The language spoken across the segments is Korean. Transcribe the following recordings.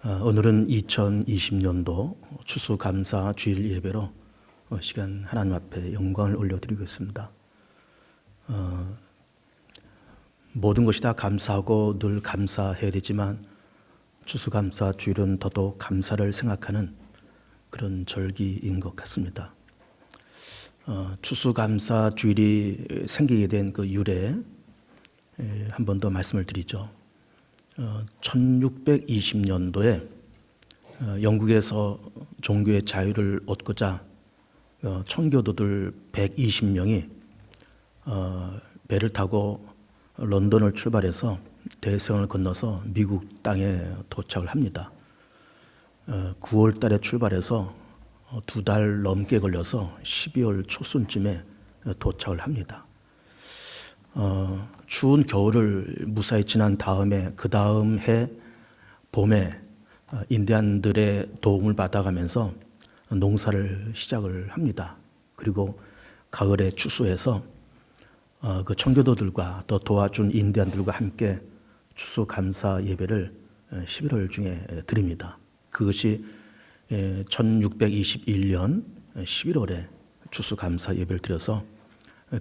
오늘은 2020년도 추수감사 주일 예배로 시간 하나님 앞에 영광을 올려드리겠습니다. 모든 것이 다 감사하고 늘 감사해야 되지만 추수감사 주일은 더더욱 감사를 생각하는 그런 절기인 것 같습니다. 추수감사 주일이 생기게 된 그 유래 한 번 더 말씀을 드리죠. 1620년도에 영국에서 종교의 자유를 얻고자 청교도들 120명이 배를 타고 런던을 출발해서 대서양을 건너서 미국 땅에 도착을 합니다. 9월 달에 출발해서 2달 넘게 걸려서 12월 초순쯤에 도착을 합니다. 추운 겨울을 무사히 지난 다음에 그 다음 해 봄에 인디안들의 도움을 받아가면서 농사를 시작을 합니다. 그리고 가을에 추수해서 그 청교도들과 또 도와준 인디안들과 함께 추수감사 예배를 11월 중에 드립니다. 그것이 1621년 11월에 추수감사 예배를 드려서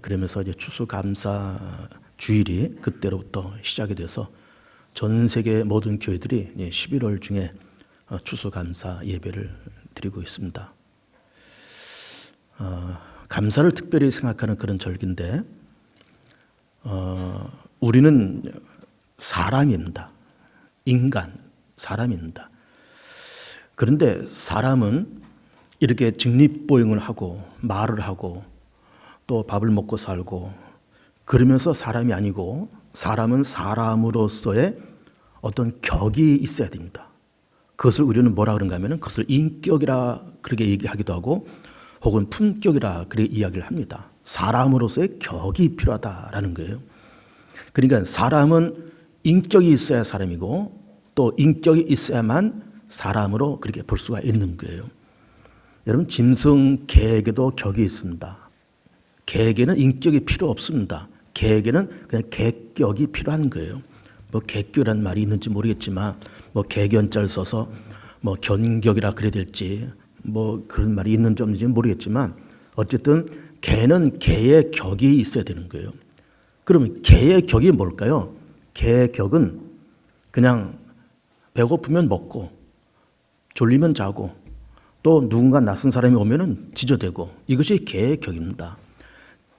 그러면서 이제 추수감사 주일이 그때로부터 시작이 돼서 전 세계 모든 교회들이 11월 중에 추수감사 예배를 드리고 있습니다. 감사를 특별히 생각하는 그런 절기인데 우리는 사람입니다. 인간, 사람입니다. 그런데 사람은 이렇게 직립보행을 하고 말을 하고 또 밥을 먹고 살고 그러면서 사람이 아니고 사람은 사람으로서의 어떤 격이 있어야 됩니다. 그것을 우리는 뭐라 그런가 하면 그것을 인격이라 그렇게 얘기하기도 하고 혹은 품격이라 그렇게 이야기를 합니다. 사람으로서의 격이 필요하다라는 거예요. 그러니까 사람은 인격이 있어야 사람이고 또 인격이 있어야만 사람으로 그렇게 볼 수가 있는 거예요. 여러분 짐승 개에게도 격이 있습니다. 개에게는 인격이 필요 없습니다. 개에게는 그냥 개격이 필요한 거예요. 뭐 개격이라는 말이 있는지 모르겠지만 뭐 개견자를 써서 뭐 견격이라 그래야 될지 뭐 그런 말이 있는지 없는지 모르겠지만 어쨌든 개는 개의 격이 있어야 되는 거예요. 그러면 개의 격이 뭘까요? 개의 격은 그냥 배고프면 먹고 졸리면 자고 또 누군가 낯선 사람이 오면은 지저대고 이것이 개의 격입니다.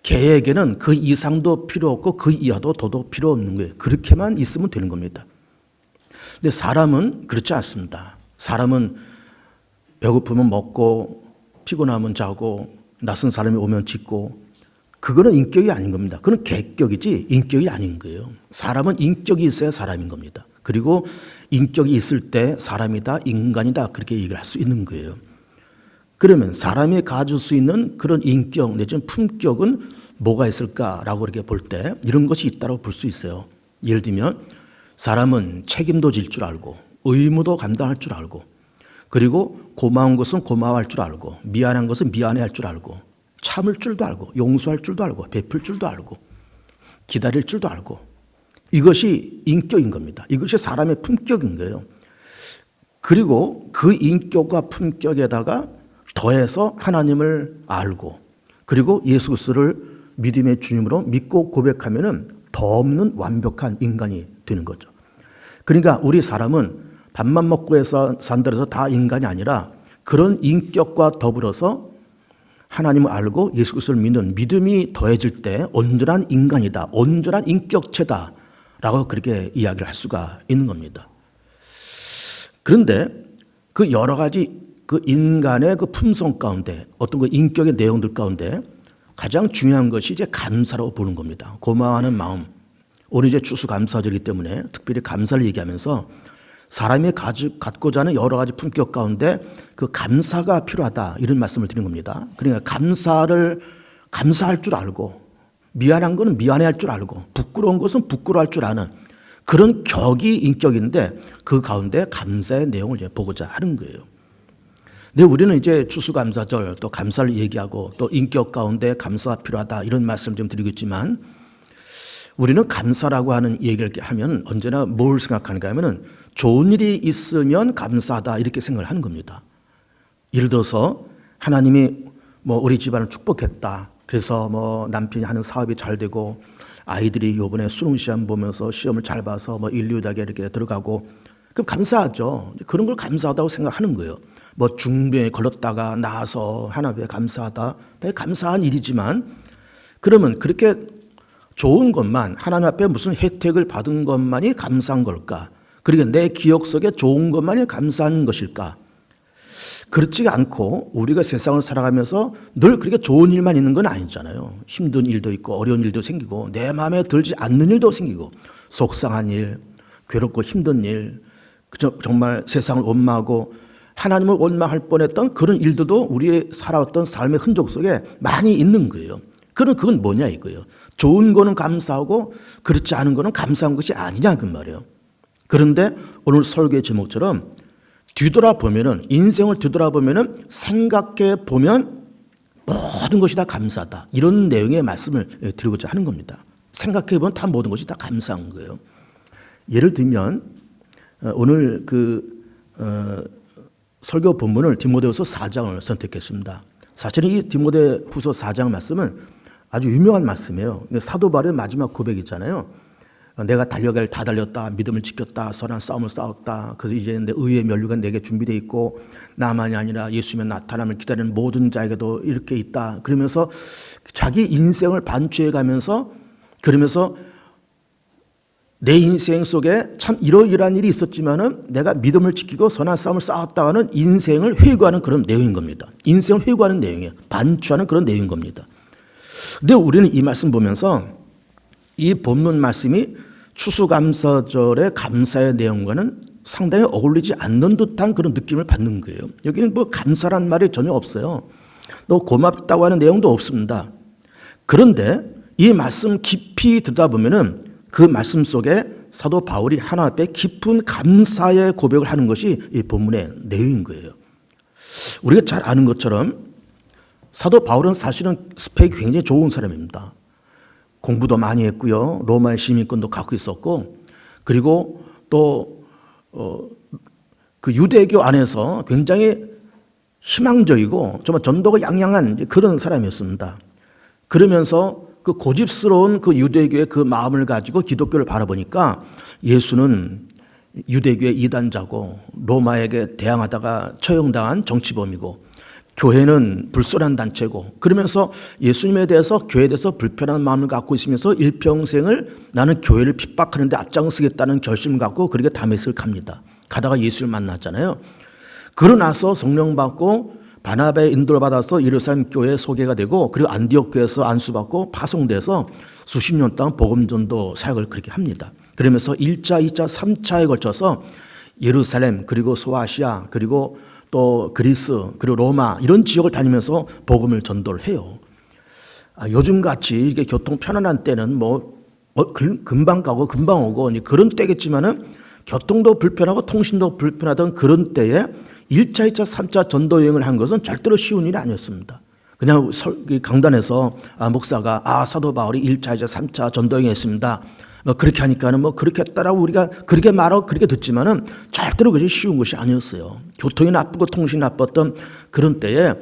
개에게는 그 이상도 필요 없고 그 이하도 더도 필요 없는 거예요. 그렇게만 있으면 되는 겁니다. 근데 사람은 그렇지 않습니다. 사람은 배고프면 먹고 피곤하면 자고 낯선 사람이 오면 짖고 그거는 인격이 아닌 겁니다. 그건 개격이지 인격이 아닌 거예요. 사람은 인격이 있어야 사람인 겁니다. 그리고 인격이 있을 때 사람이다, 인간이다 그렇게 얘기를 할 수 있는 거예요. 그러면 사람이 가질 수 있는 그런 인격 내지는 품격은 뭐가 있을까라고 이렇게 볼 때 이런 것이 있다고 볼 수 있어요. 예를 들면 사람은 책임도 질 줄 알고 의무도 감당할 줄 알고 그리고 고마운 것은 고마워할 줄 알고 미안한 것은 미안해할 줄 알고 참을 줄도 알고 용서할 줄도 알고 베풀 줄도 알고 기다릴 줄도 알고 이것이 인격인 겁니다. 이것이 사람의 품격인 거예요. 그리고 그 인격과 품격에다가 더해서 하나님을 알고 그리고 예수 그리스도를 믿음의 주님으로 믿고 고백하면은 더 없는 완벽한 인간이 되는 거죠. 그러니까 우리 사람은 밥만 먹고 해서 산다고 해서 다 인간이 아니라 그런 인격과 더불어서 하나님을 알고 예수 그리스도를 믿는 믿음이 더해질 때 온전한 인간이다. 온전한 인격체다라고 그렇게 이야기를 할 수가 있는 겁니다. 그런데 그 여러 가지 그 인간의 그 품성 가운데 어떤 그 인격의 내용들 가운데 가장 중요한 것이 이제 감사라고 보는 겁니다. 고마워하는 마음. 오늘 이제 추수감사절이기 때문에 특별히 감사를 얘기하면서 사람이 갖고자 하는 여러 가지 품격 가운데 그 감사가 필요하다 이런 말씀을 드린 겁니다. 그러니까 감사할 줄 알고 미안한 것은 미안해할 줄 알고 부끄러운 것은 부끄러워할 줄 아는 그런 격이 인격인데 그 가운데 감사의 내용을 이제 보고자 하는 거예요. 근데 우리는 이제 추수감사절 또 감사를 얘기하고 또 인격 가운데 감사가 필요하다 이런 말씀을 좀 드리고 있지만 우리는 감사라고 하는 얘기를 하면 언제나 뭘 생각하는가 하면은 좋은 일이 있으면 감사하다 이렇게 생각을 하는 겁니다. 예를 들어서 하나님이 우리 집안을 축복했다. 그래서 남편이 하는 사업이 잘 되고 아이들이 이번에 수능 시험 보면서 시험을 잘 봐서 인류대학에 이렇게 들어가고 그럼 감사하죠. 그런 걸 감사하다고 생각하는 거예요. 중병에 걸렸다가 나아서 하나님께 감사하다. 되게 감사한 일이지만 그러면 그렇게 좋은 것만 하나님 앞에 무슨 혜택을 받은 것만이 감사한 걸까? 그러니까 내 기억 속에 좋은 것만이 감사한 것일까? 그렇지 않고 우리가 세상을 살아가면서 늘 그렇게 좋은 일만 있는 건 아니잖아요. 힘든 일도 있고 어려운 일도 생기고 내 마음에 들지 않는 일도 생기고 속상한 일, 괴롭고 힘든 일, 정말 세상을 원망하고 하나님을 원망할 뻔했던 그런 일들도 우리의 살아왔던 삶의 흔적 속에 많이 있는 거예요. 그건 뭐냐 이거예요. 좋은 거는 감사하고 그렇지 않은 거는 감사한 것이 아니냐 그 말이에요. 그런데 오늘 설교의 제목처럼 인생을 뒤돌아보면은 생각해 보면 모든 것이 다 감사하다. 이런 내용의 말씀을 드리고자 하는 겁니다. 생각해 보면 다 모든 것이 다 감사한 거예요. 예를 들면 오늘 설교 본문을 디모데후서 4장을 선택했습니다. 사실은 이 디모데후서 4장 말씀은 아주 유명한 말씀이에요. 사도 바울의 마지막 고백이잖아요. 내가 달려갈 다 달렸다. 믿음을 지켰다. 선한 싸움을 싸웠다. 그래서 이제 내 의의 면류가 내게 준비되어 있고 나만이 아니라 예수님의 나타남을 기다리는 모든 자에게도 이렇게 있다. 그러면서 자기 인생을 반추해 가면서 그러면서 내 인생 속에 참 이러이러한 일이 있었지만은 내가 믿음을 지키고 선한 싸움을 싸웠다가는 인생을 회고하는 그런 내용인 겁니다. 인생을 회고하는 내용이에요. 반추하는 그런 내용인 겁니다. 근데 우리는 이 말씀 보면서 이 본문 말씀이 추수감사절의 감사의 내용과는 상당히 어울리지 않는 듯한 그런 느낌을 받는 거예요. 여기는 감사란 말이 전혀 없어요. 또 고맙다고 하는 내용도 없습니다. 그런데 이 말씀 깊이 듣다 보면은 그 말씀 속에 사도 바울이 하나님 앞에 깊은 감사의 고백을 하는 것이 이 본문의 내용인 거예요. 우리가 잘 아는 것처럼 사도 바울은 사실은 스펙이 굉장히 좋은 사람입니다. 공부도 많이 했고요. 로마의 시민권도 갖고 있었고 그리고 또 그 유대교 안에서 굉장히 희망적이고 정말 전도가 양양한 그런 사람이었습니다. 그러면서 그 고집스러운 그 유대교의 그 마음을 가지고 기독교를 바라보니까 예수는 유대교의 이단자고 로마에게 대항하다가 처형당한 정치범이고 교회는 불순한 단체고 그러면서 예수님에 대해서 교회에 대해서 불편한 마음을 갖고 있으면서 일평생을 나는 교회를 핍박하는 데 앞장서겠다는 결심을 갖고 그렇게 다메섹을 갑니다. 가다가 예수를 만났잖아요. 그러고 나서 성령 받고 바나바의 인도를 받아서 예루살렘 교회에 소개가 되고 그리고 안디옥 교회에서 안수받고 파송돼서 수십 년 동안 복음전도 사역을 그렇게 합니다. 그러면서 1차, 2차, 3차에 걸쳐서 예루살렘 그리고 소아시아 그리고 또 그리스 그리고 로마 이런 지역을 다니면서 복음을 전도를 해요. 요즘같이 이렇게 교통 편안한 때는 금방 가고 금방 오고 그런 때겠지만은 교통도 불편하고 통신도 불편하던 그런 때에 1차, 2차, 3차 전도 여행을 한 것은 절대로 쉬운 일이 아니었습니다. 그냥 강단에서 목사가 사도 바울이 1차, 2차, 3차 전도 여행했습니다. 그렇게 하니까는 그렇게 했다라고 우리가 그렇게 말하고 그렇게 듣지만은 절대로 그것이 쉬운 것이 아니었어요. 교통이 나쁘고 통신이 나빴던 그런 때에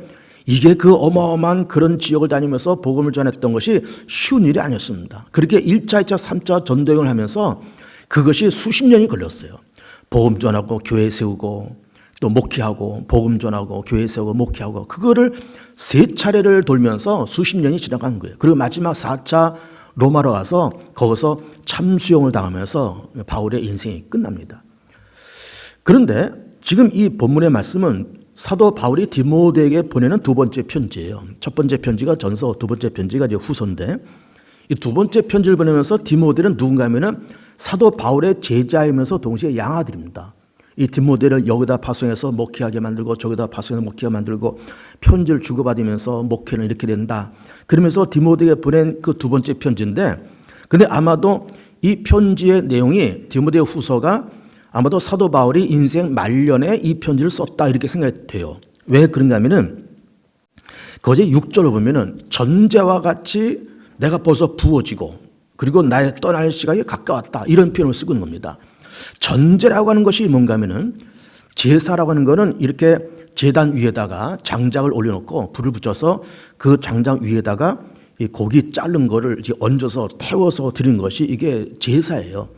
이게 그 어마어마한 그런 지역을 다니면서 복음을 전했던 것이 쉬운 일이 아니었습니다. 그렇게 1차, 2차, 3차 전도 여행을 하면서 그것이 수십 년이 걸렸어요. 복음 전하고 교회 세우고 또 목회하고 복음 전하고 교회 세우고 목회하고 그거를 3차례를 돌면서 수십 년이 지나간 거예요. 그리고 마지막 4차 로마로 가서 거기서 참수형을 당하면서 바울의 인생이 끝납니다. 그런데 지금 이 본문의 말씀은 사도 바울이 디모데에게 보내는 두 번째 편지예요. 첫 번째 편지가 전서, 두 번째 편지가 이제 후서인데 이 두 번째 편지를 보내면서 디모데는 누군가 하면은 사도 바울의 제자이면서 동시에 양아들입니다. 이 디모데를 여기다 파송해서 목회하게 만들고 저기다 파송해서 목회하게 만들고 편지를 주고받으면서 목회는 이렇게 된다. 그러면서 디모데에게 보낸 그 두 번째 편지인데 근데 아마도 이 편지의 내용이 디모데 후서가 아마도 사도 바울이 인생 말년에 이 편지를 썼다 이렇게 생각이 돼요. 왜 그런가 하면은 거기에 6절을 보면은 전제와 같이 내가 벌써 부어지고 그리고 나의 떠날 시간이 가까웠다 이런 표현을 쓰고 있는 겁니다. 전제라고 하는 것이 뭔가 하면은 제사라고 하는 거는 이렇게 제단 위에다가 장작을 올려놓고 불을 붙여서 그 장작 위에다가 이 고기 자른 거를 이제 얹어서 태워서 드리는 것이 이게 제사예요.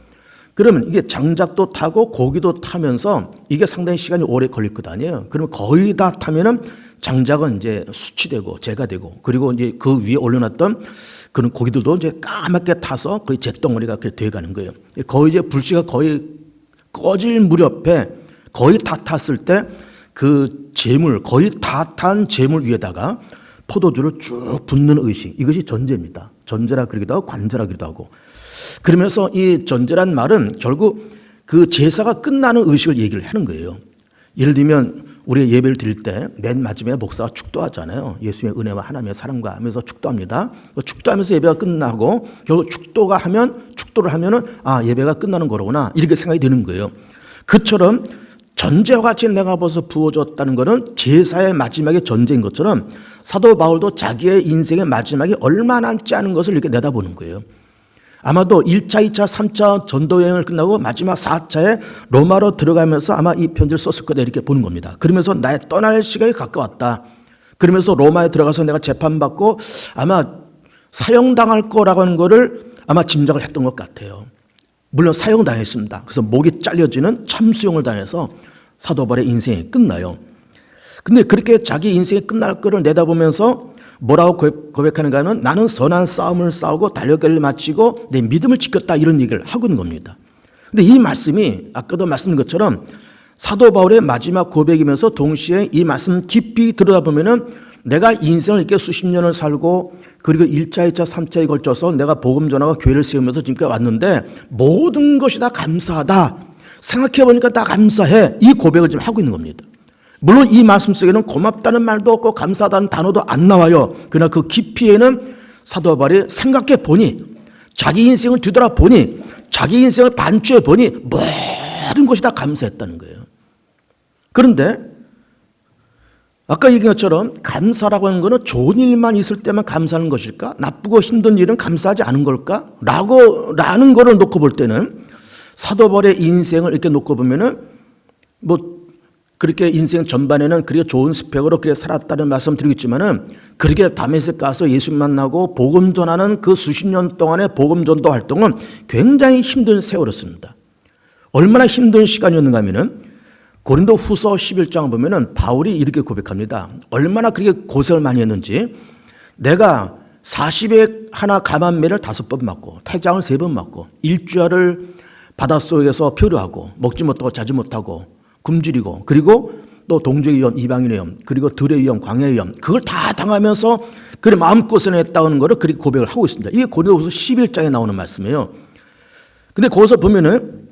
그러면 이게 장작도 타고 고기도 타면서 이게 상당히 시간이 오래 걸릴 것 아니에요. 그러면 거의 다 타면은 장작은 이제 수치되고 재가 되고, 그리고 이제 그 위에 올려놨던 그런 고기들도 이제 까맣게 타서 거의 잿덩어리가 그렇게 되어가는 거예요. 거의 이제 불씨가 거의 꺼질 무렵에 거의 다 탔을 때 그 재물, 거의 다 탄 재물 위에다가 포도주를 쭉 붓는 의식, 이것이 전제입니다. 전제라 그러기도 하고 관제라 그러기도 하고. 그러면서 이 전제란 말은 결국 그 제사가 끝나는 의식을 얘기를 하는 거예요. 예를 들면 우리가 예배를 드릴 때 맨 마지막에 목사가 축도하잖아요. 예수님의 은혜와 하나님의 사랑과 하면서 축도합니다. 축도하면서 예배가 끝나고 결국 축도를 하면은 아, 예배가 끝나는 거로구나, 이렇게 생각이 되는 거예요. 그처럼 전제와 같이 내가 벌써 부어졌다는 것은 제사의 마지막에 전제인 것처럼 사도 바울도 자기의 인생의 마지막이 얼마 남지 않은 것을 이렇게 내다보는 거예요. 아마도 1차, 2차, 3차 전도 여행을 끝나고 마지막 4차에 로마로 들어가면서 아마 이 편지를 썼을 거다, 이렇게 보는 겁니다. 그러면서 나의 떠날 시간이 가까웠다. 그러면서 로마에 들어가서 내가 재판받고 아마 사형당할 거라고 하는 거를 아마 짐작을 했던 것 같아요. 물론 사형당했습니다. 그래서 목이 잘려지는 참수형을 당해서 사도 바울의 인생이 끝나요. 근데 그렇게 자기 인생이 끝날 거를 내다보면서 뭐라고 고백하는가 하면 나는 선한 싸움을 싸우고 달려가기를 마치고 내 믿음을 지켰다, 이런 얘기를 하고 있는 겁니다. 근데 이 말씀이 아까도 말씀드린 것처럼 사도 바울의 마지막 고백이면서 동시에 이 말씀 깊이 들여다보면은 내가 인생을 이렇게 수십 년을 살고 그리고 1차, 2차, 3차에 걸쳐서 내가 복음 전하고 교회를 세우면서 지금까지 왔는데 모든 것이 다 감사하다, 생각해보니까 다 감사해, 이 고백을 지금 하고 있는 겁니다. 물론 이 말씀 속에는 고맙다는 말도 없고 감사하다는 단어도 안 나와요. 그러나 그 깊이에는 사도 바울이 생각해 보니, 자기 인생을 뒤돌아보니, 자기 인생을 반추해 보니 모든 것이 다 감사했다는 거예요. 그런데 아까 얘기한 것처럼 감사라고 하는 것은 좋은 일만 있을 때만 감사하는 것일까? 나쁘고 힘든 일은 감사하지 않은 걸까? 라는 거를 놓고 볼 때는 사도 바울의 인생을 이렇게 놓고 보면은 뭐 그렇게 인생 전반에는 그렇게 좋은 스펙으로 그렇게 살았다는 말씀 드리겠지만은 그렇게 다메섹 가서 예수 만나고 복음 전하는 그 수십 년 동안의 복음 전도 활동은 굉장히 힘든 세월이었습니다. 얼마나 힘든 시간이었는가 하면은 고린도 후서 11장 보면은 바울이 이렇게 고백합니다. 얼마나 그렇게 고생을 많이 했는지, 내가 40에 하나 감한매를 5번 맞고 태장을 3번 맞고 일주일을 바닷속에서 표류하고 먹지 못하고 자지 못하고 굶주리고, 그리고 또 동족의 위험, 이방인의 위험, 그리고 들의 위험, 광야의 위험, 그걸 다 당하면서 그래 마음고생을 했다는 것을 그렇게 고백을 하고 있습니다. 이게 고린도후서 11장에 나오는 말씀이에요. 근데 거기서 보면은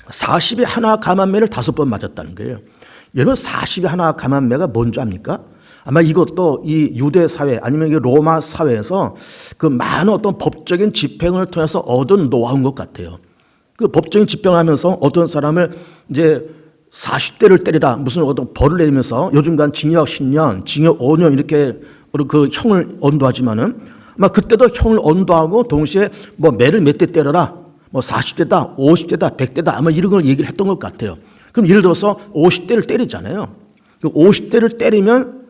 40에 하나 감한매를 5번 맞았다는 거예요. 여러분 40에 하나 감한매가 뭔지 압니까? 아마 이것도 이 유대 사회 아니면 이 로마 사회에서 그 많은 어떤 법적인 집행을 통해서 얻은 노하우인 것 같아요. 그 법적인 집행을 하면서 어떤 사람을 이제 40대를 때리라 무슨 어떤 벌을 내리면서 요즘간 징역 10년, 징역 5년 이렇게 그 형을 언도하지만은 아마 그때도 형을 언도하고 동시에 뭐 매를 몇 대 때려라, 뭐 40대다, 50대다, 100대다 아마 이런 걸 얘기를 했던 것 같아요. 그럼 예를 들어서 50대를 때리잖아요. 50대를 때리면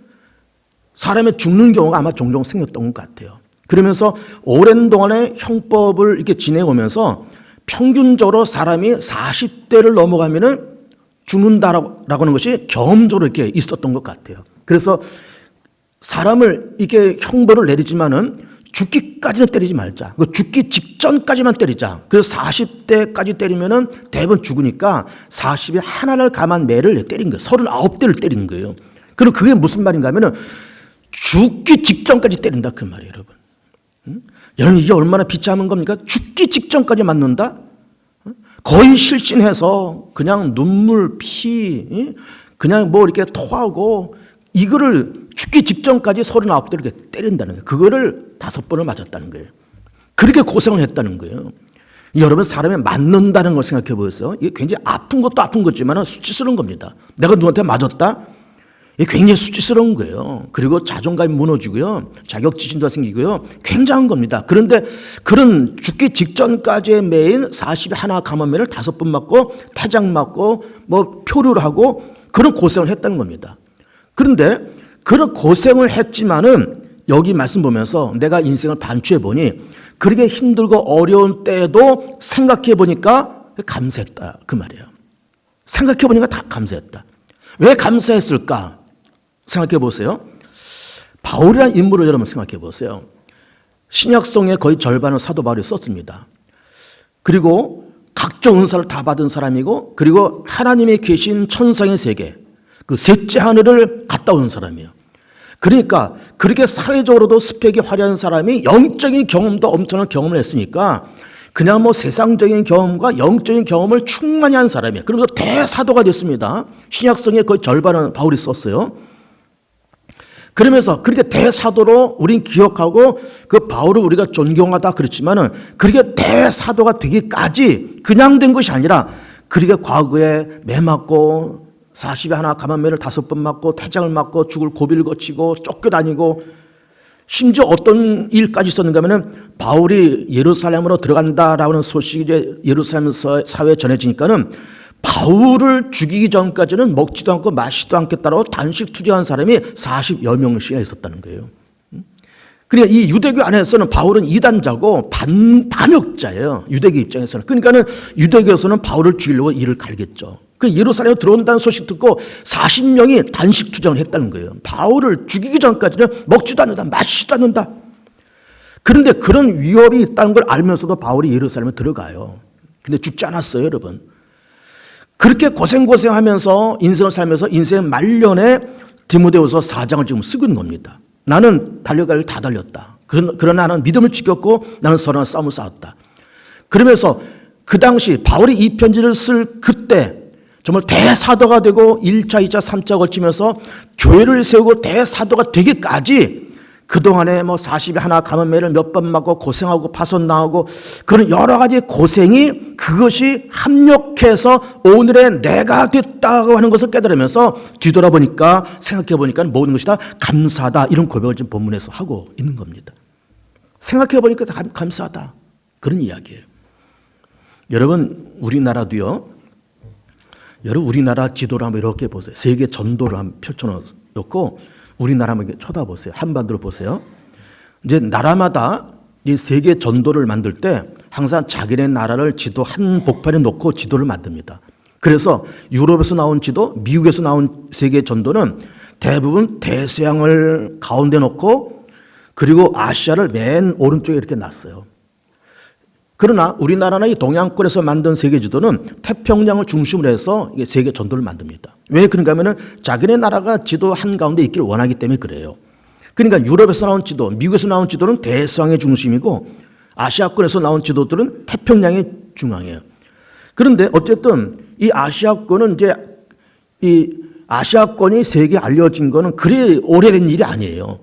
사람이 죽는 경우가 아마 종종 생겼던 것 같아요. 그러면서 오랜 동안의 형법을 이렇게 지내오면서 평균적으로 사람이 40대를 넘어가면은 죽는다라고 하는 것이 경험적으로 이렇게 있었던 것 같아요. 그래서 사람을 이렇게 형벌을 내리지만은 죽기까지는 때리지 말자. 죽기 직전까지만 때리자. 그래서 40대까지 때리면은 대부분 죽으니까 40에 하나를 감한 매를 때린 거예요. 39대를 때린 거예요. 그럼 그게 무슨 말인가 하면은 죽기 직전까지 때린다 그 말이에요, 여러분. 여러분 이게 얼마나 비참한 겁니까? 죽기 직전까지 맞는다? 거의 실신해서 그냥 눈물, 피, 그냥 뭐 이렇게 토하고 이거를 죽기 직전까지 39대를 이렇게 때린다는 거예요. 그거를 5번을 맞았다는 거예요. 그렇게 고생을 했다는 거예요. 여러분 사람이 맞는다는 걸 생각해 보세요. 이게 굉장히 아픈 것도 아픈 거지만 수치스러운 겁니다. 내가 누구한테 맞았다? 이게 굉장히 수치스러운 거예요. 그리고 자존감이 무너지고요. 자격지심도 생기고요. 굉장한 겁니다. 그런데 그런 죽기 직전까지의 매인 41 감염매를 5번 맞고 태장 맞고 뭐 표류를 하고 그런 고생을 했다는 겁니다. 그런데 그런 고생을 했지만은 여기 말씀 보면서 내가 인생을 반추해 보니 그렇게 힘들고 어려운 때에도 생각해 보니까 감사했다 그 말이에요. 생각해 보니까 다 감사했다. 왜 감사했을까? 생각해 보세요. 바울이라는 인물을 여러분 생각해 보세요. 신약성의 거의 절반을 사도 바울이 썼습니다. 그리고 각종 은사를 다 받은 사람이고 그리고 하나님이 계신 천상의 세계 그 셋째 하늘을 갔다 온 사람이에요. 그러니까 그렇게 사회적으로도 스펙이 화려한 사람이 영적인 경험도 엄청난 경험을 했으니까 그냥 뭐 세상적인 경험과 영적인 경험을 충만히 한 사람이에요. 그러면서 대사도가 됐습니다. 신약성의 거의 절반은 바울이 썼어요. 그러면서 그렇게 대사도로 우린 기억하고 그 바울을 우리가 존경하다 그랬지만은 그렇게 대사도가 되기까지 그냥 된 것이 아니라 그렇게 과거에 매 맞고 41 감염매를 5번 맞고 태장을 맞고 죽을 고비를 거치고 쫓겨다니고 심지어 어떤 일까지 있었는가 하면은 바울이 예루살렘으로 들어간다라는 소식이 이제 예루살렘 사회에 전해지니까는 바울을 죽이기 전까지는 먹지도 않고 마시지도 않겠다고 단식 투정한 사람이 40여 명씩이나 있었다는 거예요. 그러니까 이 유대교 안에서는 바울은 이단자고 반역자예요. 유대교 입장에서는. 그러니까는 유대교에서는 바울을 죽이려고 이를 갈겠죠. 그 예루살렘에 들어온다는 소식 듣고 40명이 단식 투정을 했다는 거예요. 바울을 죽이기 전까지는 먹지도 않는다, 마시지도 않는다. 그런데 그런 위협이 있다는 걸 알면서도 바울이 예루살렘에 들어가요. 근데 죽지 않았어요, 여러분. 그렇게 고생하면서 인생을 살면서 인생 말년에 디모데후서 4장을 지금 쓰고 있는 겁니다. 나는 달려갈 일 다 달렸다. 그러나 나는 믿음을 지켰고 나는 선한 싸움을 싸웠다. 그러면서 그 당시 바울이 이 편지를 쓸 그때 정말 대사도가 되고 1차, 2차, 3차 걸치면서 교회를 세우고 대사도가 되기까지 그동안에 뭐 41 감염매를 몇 번 맞고 고생하고 파손 나오고 그런 여러 가지 고생이 그것이 합력해서 오늘의 내가 됐다고 하는 것을 깨달으면서 뒤돌아보니까 생각해보니까 모든 것이 다 감사하다 이런 고백을 지금 본문에서 하고 있는 겁니다. 생각해보니까 다 감사하다 그런 이야기예요. 여러분 우리나라도요. 여러분 우리나라 지도를 한번 이렇게 보세요. 세계 전도를 한번 펼쳐놓고 우리나라 한번 쳐다보세요. 한반도를 보세요. 이제 나라마다 이 세계 전도를 만들 때 항상 자기네 나라를 지도 한 복판에 놓고 지도를 만듭니다. 그래서 유럽에서 나온 지도, 미국에서 나온 세계 전도는 대부분 대서양을 가운데 놓고 그리고 아시아를 맨 오른쪽에 이렇게 놨어요. 그러나 우리나라나 이 동양권에서 만든 세계 지도는 태평양을 중심으로 해서 세계 전도를 만듭니다. 왜 그런가 하면은 자기네 나라가 지도 한가운데 있기를 원하기 때문에 그래요. 그러니까 유럽에서 나온 지도, 미국에서 나온 지도는 대서양의 중심이고 아시아권에서 나온 지도들은 태평양의 중앙이에요. 그런데 어쨌든 이 아시아권은 이제 이 아시아권이 세계에 알려진 거는 그리 오래된 일이 아니에요.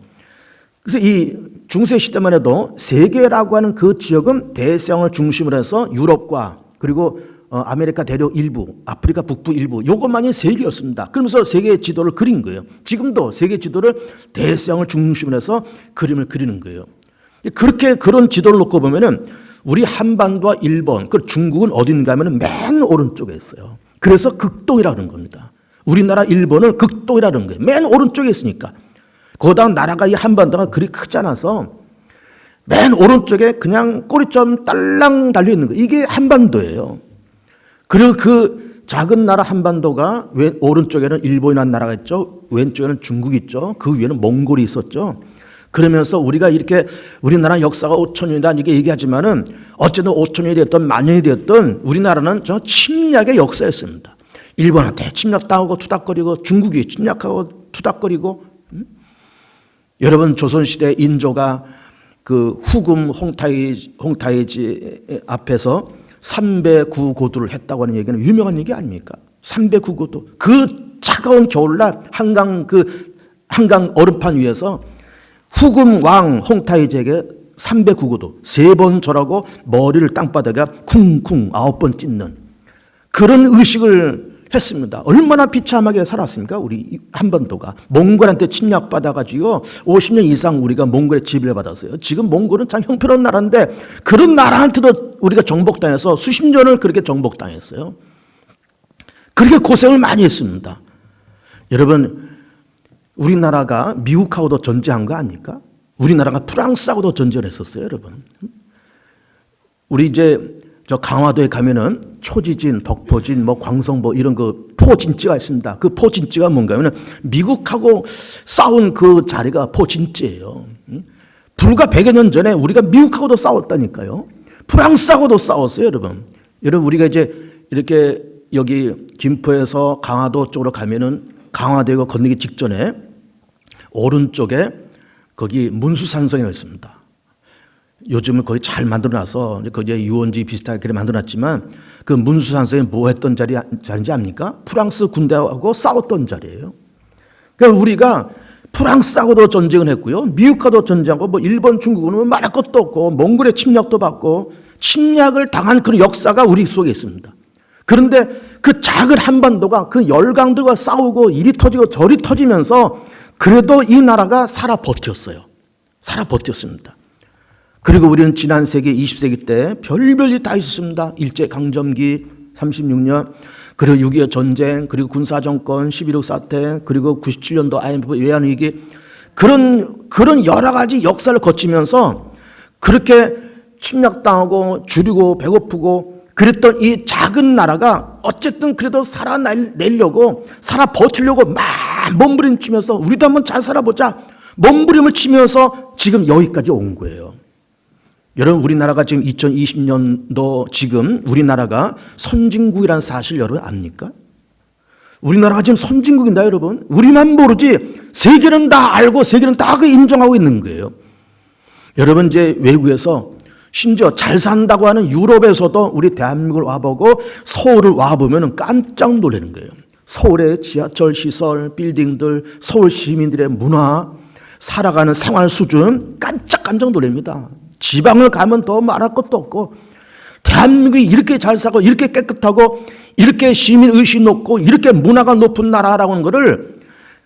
그래서 이 중세 시대만 해도 세계라고 하는 그 지역은 대서양을 중심으로 해서 유럽과 그리고 아메리카 대륙 일부, 아프리카 북부 일부 이것만이 세계였습니다. 그러면서 세계 지도를 그린 거예요. 지금도 세계 지도를 대서양을 중심으로 해서 그림을 그리는 거예요. 그렇게 그런 지도를 놓고 보면은 우리 한반도와 일본, 그 중국은 어딘가 하면은 맨 오른쪽에 있어요. 그래서 극동이라는 겁니다. 우리나라 일본을 극동이라는 거예요. 맨 오른쪽에 있으니까. 거기다 나라가 이 한반도가 그리 크지 않아서 맨 오른쪽에 그냥 꼬리점 딸랑 달려있는 거예요. 이게 한반도예요. 그리고 그 작은 나라 한반도가 오른쪽에는 일본이라는 나라가 있죠. 왼쪽에는 중국이 있죠. 그 위에는 몽골이 있었죠. 그러면서 우리가 이렇게 우리나라 역사가 5,000년이다 이게 얘기하지만은 어쨌든 5,000년이 됐든 만년이 됐든 우리나라는 저 침략의 역사였습니다. 일본한테 침략당하고 투닥거리고 중국이 침략하고 투닥거리고 여러분 조선시대 인조가 그 후금 홍타이지 앞에서 309고도를 했다고 하는 얘기는 유명한 얘기 아닙니까? 309고도. 그 차가운 겨울날 한강 얼음판 위에서 후금 왕 홍타이지에게 309고도 3번 절하고 머리를 땅바닥에 쿵쿵 9번 찢는 그런 의식을 했습니다. 얼마나 비참하게 살았습니까? 우리 한반도가 몽골한테 침략받아가지고 50년 이상 우리가 몽골의 지배를 받았어요. 지금 몽골은 참 형편없는 나라인데 그런 나라한테도 우리가 정복당해서 수십 년을 그렇게 정복당했어요. 그렇게 고생을 많이 했습니다. 여러분, 우리나라가 미국하고도 전쟁한 거 아닙니까? 우리나라가 프랑스하고도 전쟁을 했었어요, 여러분. 우리 이제 저 강화도에 가면은 초지진, 덕포진, 뭐 광성보 이런 그 포진지가 있습니다. 그 포진지가 뭔가 하면은 미국하고 싸운 그 자리가 포진지예요. 불과 100여 년 전에 우리가 미국하고도 싸웠다니까요. 프랑스하고도 싸웠어요, 여러분. 여러분, 우리가 이제 이렇게 여기 김포에서 강화도 쪽으로 가면은 강화도가 건너기 직전에 오른쪽에 거기 문수산성이 있습니다. 요즘은 거의 잘 만들어놔서 거기에 유원지 비슷하게 만들어놨지만 그 문수산성이 뭐 했던 자리인지 압니까? 프랑스 군대하고 싸웠던 자리예요. 그러니까 우리가 프랑스하고도 전쟁을 했고요. 미국하고도 전쟁하고 뭐 일본, 중국은 말할 것도 없고 몽골의 침략도 받고 침략을 당한 그런 역사가 우리 속에 있습니다. 그런데 그 작은 한반도가 그 열강들과 싸우고 이리 터지고 저리 터지면서 그래도 이 나라가 살아 버텼어요. 살아 버텼습니다. 그리고 우리는 지난 세기 20세기 때 별별 일 다 있었습니다. 일제강점기 36년, 그리고 6.25 전쟁, 그리고 군사정권, 11.6 사태, 그리고 97년도 IMF 외환위기, 그런 여러 가지 역사를 거치면서 그렇게 침략당하고 줄이고 배고프고 그랬던 이 작은 나라가 어쨌든 그래도 살아내려고 살아 버티려고 막 몸부림치면서 우리도 한번 잘 살아보자 몸부림을 치면서 지금 여기까지 온 거예요. 여러분, 우리나라가 지금 2020년도 지금 우리나라가 선진국이라는 사실 여러분 압니까? 우리나라가 지금 선진국인다 여러분. 우리만 모르지 세계는 다 알고 세계는 다 그 인정하고 있는 거예요. 여러분, 이제 외국에서 심지어 잘 산다고 하는 유럽에서도 우리 대한민국을 와보고 서울을 와보면 깜짝 놀라는 거예요. 서울의 지하철 시설, 빌딩들, 서울 시민들의 문화, 살아가는 생활 수준 깜짝 놀랍니다. 지방을 가면 더 말할 것도 없고 대한민국이 이렇게 잘 살고 이렇게 깨끗하고 이렇게 시민의식이 높고 이렇게 문화가 높은 나라라고 하는 것을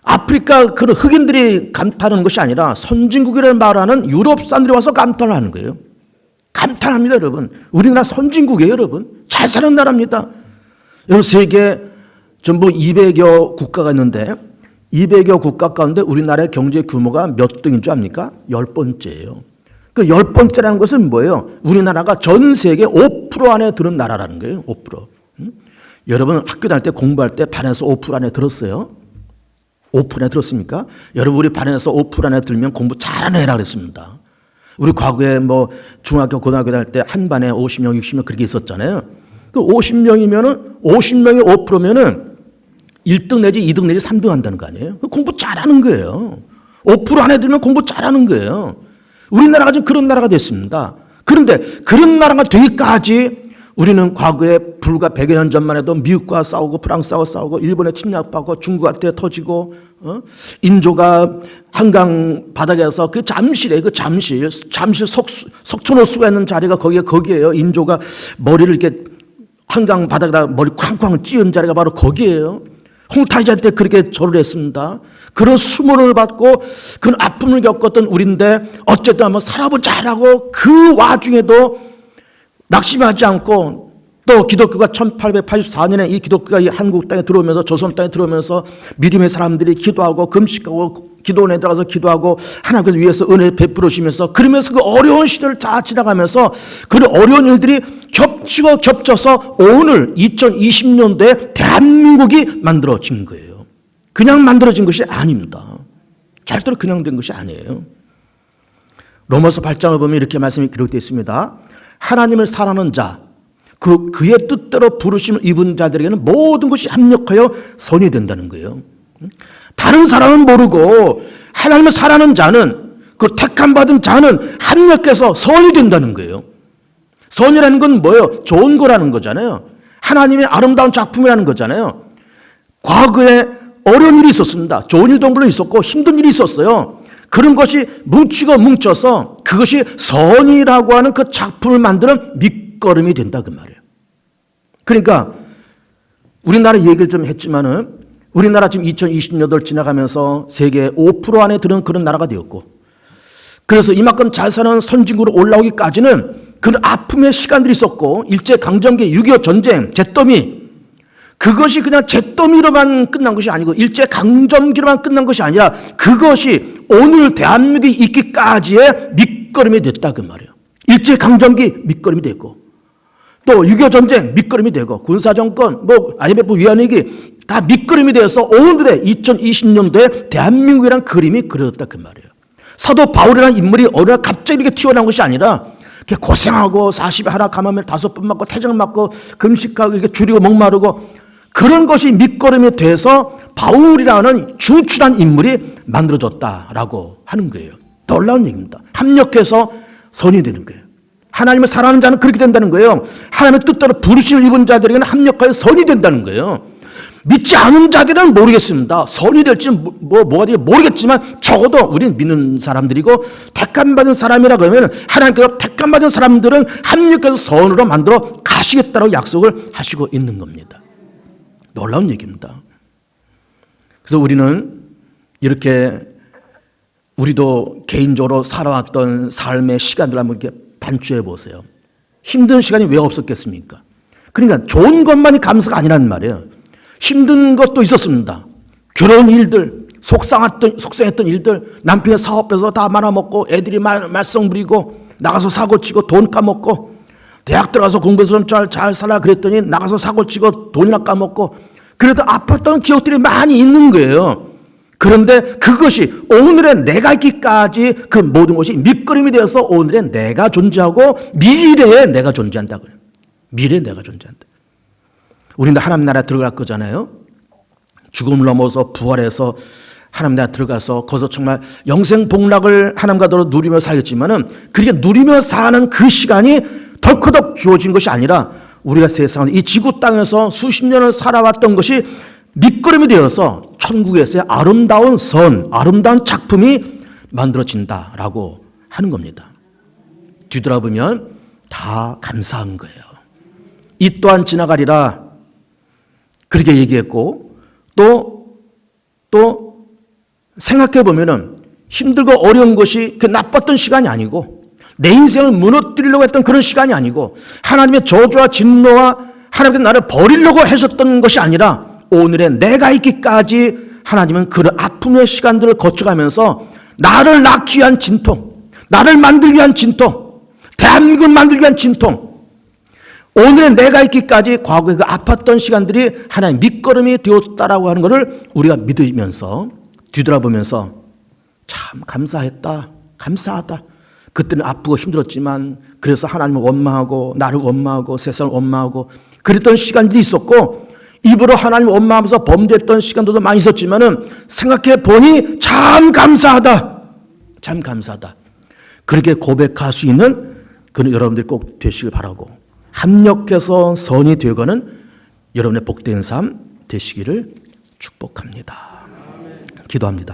아프리카 그런 흑인들이 감탄하는 것이 아니라 선진국이라는 말하는 유럽 사람들이 와서 감탄하는 거예요. 감탄합니다, 여러분. 우리나라 선진국이에요, 여러분. 잘 사는 나라입니다. 여러분, 세계 전부 200여 국가가 있는데 200여 국가 가운데 우리나라의 경제 규모가 몇 등인 줄 압니까? 10번째예요. 그 10번째라는 것은 뭐예요? 우리나라가 전 세계 5% 안에 드는 나라라는 거예요. 5%. 여러분, 학교 다닐 때 공부할 때 반에서 5% 안에 들었어요? 5% 안에 들었습니까? 여러분, 우리 반에서 5% 안에 들면 공부 잘하는 애라 그랬습니다. 우리 과거에 뭐 중학교, 고등학교 다닐 때 한 반에 50명, 60명 그렇게 있었잖아요. 그 50명이면은 50명이 5%면은 1등 내지 2등 내지 3등 한다는 거 아니에요? 공부 잘하는 거예요. 5% 안에 들면 공부 잘하는 거예요. 우리나라가 지금 그런 나라가 됐습니다. 그런데 그런 나라가 되기까지 우리는 과거에 불과 100여 년 전만 해도 미국과 싸우고 프랑스하고 싸우고 일본에 침략받고 중국한테 터지고 인조가 한강 바닥에서 그 잠실 석촌호수가 있는 자리가 거기에요. 인조가 머리를 이렇게 한강 바닥에다 머리 쾅쾅 찧은 자리가 바로 거기에요. 홍타이자한테 그렇게 절을 했습니다. 그런 수모를 받고 그런 아픔을 겪었던 우리인데 어쨌든 한번 살아보자라고 그 와중에도 낙심하지 않고 또 기독교가 1884년에 이 기독교가 이 한국 땅에 들어오면서 조선 땅에 들어오면서 믿음의 사람들이 기도하고 금식하고 기도원에 들어가서 기도하고 하나님께서 위에서 은혜 베풀어 주시면서 그러면서 그 어려운 시절을 다 지나가면서 그 어려운 일들이 겹치고 겹쳐서 오늘 2020년도에 대한민국이 만들어진 거예요. 그냥 만들어진 것이 아닙니다. 절대로 그냥 된 것이 아니에요. 로마서 8장을 보면 이렇게 말씀이 기록되어 있습니다. 하나님을 사랑하는 자, 그의 뜻대로 부르심을 입은 자들에게는 모든 것이 합력하여 선이 된다는 거예요. 다른 사람은 모르고 하나님을 사랑하는 자는, 그 택함 받은 자는 합력해서 선이 된다는 거예요. 선이라는 건 뭐예요? 좋은 거라는 거잖아요. 하나님의 아름다운 작품이라는 거잖아요. 과거에 어려운 일이 있었습니다. 좋은 일도 물론 있었고 힘든 일이 있었어요. 그런 것이 뭉쳐서 그것이 선이라고 하는 그 작품을 만드는 밑거름이 된다 그 말이에요. 그러니까 우리나라 얘기를 좀 했지만은 우리나라 지금 2020년을 지나가면서 세계 5% 안에 드는 그런 나라가 되었고, 그래서 이만큼 잘 사는 선진국으로 올라오기까지는 그런 아픔의 시간들이 있었고, 일제강점기, 6.25 전쟁, 잿더미, 그것이 그냥 잿더미로만 끝난 것이 아니고 일제강점기로만 끝난 것이 아니라 그것이 오늘 대한민국이 있기까지의 밑거름이 됐다 그 말이에요. 일제강점기 밑거름이 됐고, 또 6.25 전쟁 밑거름이 되고, 군사정권, IMF 위안위기 다 밑거름이 되어서 오늘의 2020년도에 대한민국이라는 그림이 그려졌다 그 말이에요. 사도 바울이라는 인물이 어느 날 갑자기 이렇게 튀어나온 것이 아니라 고생하고 40에 하나 감하면 5번 맞고 태정 맞고 금식하고 이렇게 줄이고 목마르고 그런 것이 밑거름이 돼서 바울이라는 주출한 인물이 만들어졌다라고 하는 거예요. 놀라운 얘기입니다. 합력해서 선이 되는 거예요. 하나님을 사랑하는 자는 그렇게 된다는 거예요. 하나님의 뜻대로 부르심을 입은 자들에게는 합력하여 선이 된다는 거예요. 믿지 않은 자들은 모르겠습니다. 선이 될지 뭐가 될지 모르겠지만 적어도 우리는 믿는 사람들이고 택함받은 사람이라 그러면 하나님께서 택함받은 사람들은 합력해서 선으로 만들어 가시겠다고 약속을 하시고 있는 겁니다. 놀라운 얘기입니다. 그래서 우리는 이렇게 우리도 개인적으로 살아왔던 삶의 시간들 한번 이렇게 반추해 보세요. 힘든 시간이 왜 없었겠습니까? 그러니까 좋은 것만이 감사가 아니란 말이에요. 힘든 것도 있었습니다. 괴로운 일들, 속상했던 일들, 남편의 사업에서 다 말아먹고 애들이 말썽 부리고 나가서 사고치고 돈 까먹고 대학 들어가서 공부해서 좀 잘 살아 그랬더니 나가서 사고치고 돈이나 까먹고 그래도 아팠던 기억들이 많이 있는 거예요. 그런데 그것이 오늘의 내가 있기까지 그 모든 것이 밑거름이 되어서 오늘의 내가 존재하고 미래에 내가 존재한다고요. 미래에 내가 존재한다. 우리는 하나님 나라에 들어갈 거잖아요. 죽음을 넘어서 부활해서 하나님 나라에 들어가서 거기서 정말 영생 복락을 하나님과 더불어 누리며 살겠지만은 그렇게 누리며 사는 그 시간이 덜커덕 주어진 것이 아니라 우리가 세상을 이 지구 땅에서 수십 년을 살아왔던 것이 밑거름이 되어서 천국에서의 아름다운 선, 아름다운 작품이 만들어진다라고 하는 겁니다. 뒤돌아보면 다 감사한 거예요. 이 또한 지나가리라 그렇게 얘기했고 또 생각해 보면은 힘들고 어려운 것이 그 나빴던 시간이 아니고 내 인생을 무너뜨리려고 했던 그런 시간이 아니고 하나님의 저주와 진노와 하나님께서 나를 버리려고 하셨던 것이 아니라 오늘의 내가 있기까지 하나님은 그런 아픔의 시간들을 거쳐가면서 나를 낳기 위한 진통, 나를 만들기 위한 진통, 대한민국을 만들기 위한 진통, 오늘의 내가 있기까지 과거에 그 아팠던 시간들이 하나님 밑거름이 되었다라고 하는 것을 우리가 믿으면서 뒤돌아보면서 참 감사했다, 감사하다. 그때는 아프고 힘들었지만 그래서 하나님을 원망하고 나를 원망하고 세상을 원망하고 그랬던 시간들이 있었고 입으로 하나님을 원망하면서 범죄했던 시간들도 많이 있었지만은 생각해 보니 참 감사하다. 참 감사하다. 그렇게 고백할 수 있는 그런 여러분들이 꼭 되시길 바라고 합력해서 선이 되어가는 여러분의 복된 삶 되시기를 축복합니다. 기도합니다.